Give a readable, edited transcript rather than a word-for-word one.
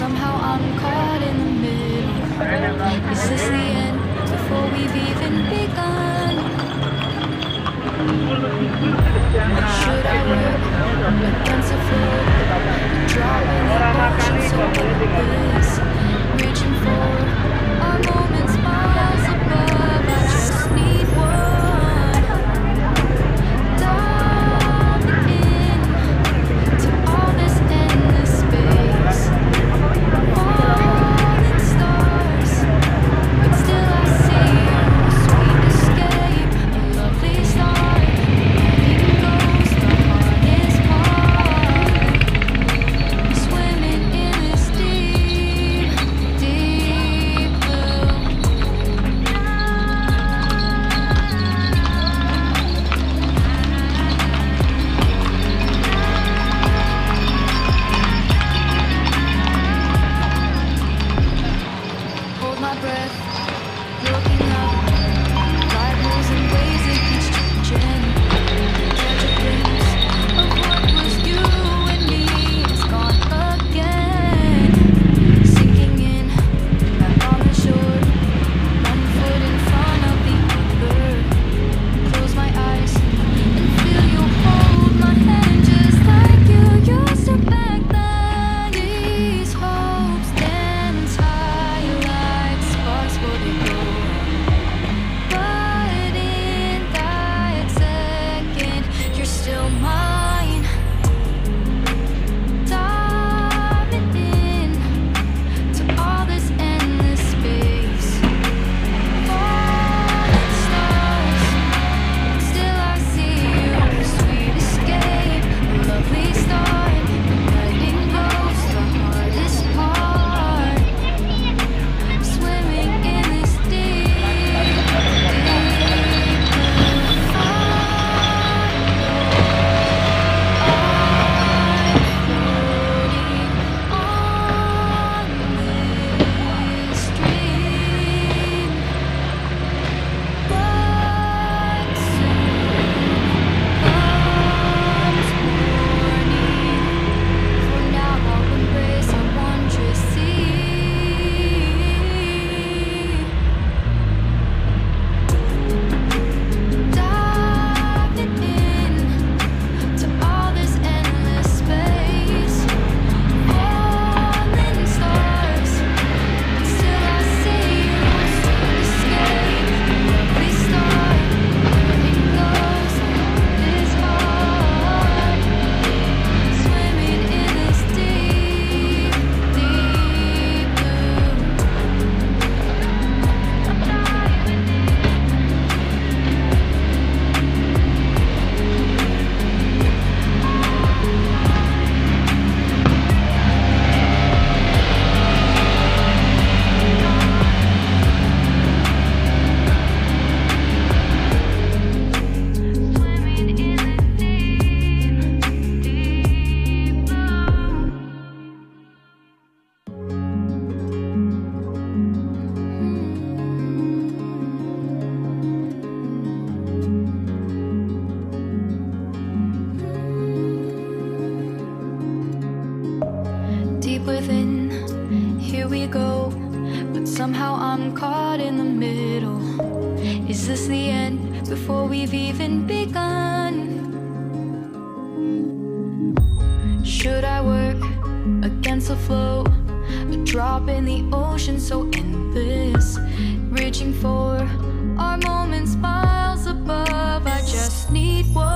somehow I'm caught in the middle. Is this the end before we've even begun? Should I work against the flow, drop in the ocean so endless, reaching for our moments miles above? I just need one. Diving in to all this endless space, falling stars, but still I see you. Sweet escape, a lovely start. Letting go's the hardest part. Swimming in this deep, deep blue. Hold my breath, looking up. Light moves and waves that keeps changing. Catch a glimpse of what was you and me is gone again. Sinking in, back on the shore. One foot in front of the other. Close my eyes and feel you hold my hand just like you used to back then. These hopes dance high like sparks for the glow. But in that second, you're still mine. Diving in to all this endless space. Falling stars, still I see you. Sweet escape, a lovely start. Letting go's the hardest part. Swimming in this deep, deep blue. I'm floating on this stream, but soon comes morning. For now I'll embrace a wondrous sea. Diving in to all this endless space. Falling stars, but still I see you. Sweet escape, lovely start. Letting go's the hardest part. Swimming in this deep, deep blue. Swimming in this deep, deep blue. Deep within, here we go. But somehow I'm caught in the middle. Is this the end before we've even begun? Should I work against the flow? A drop in the ocean so endless, reaching for our moments miles above. I just need one.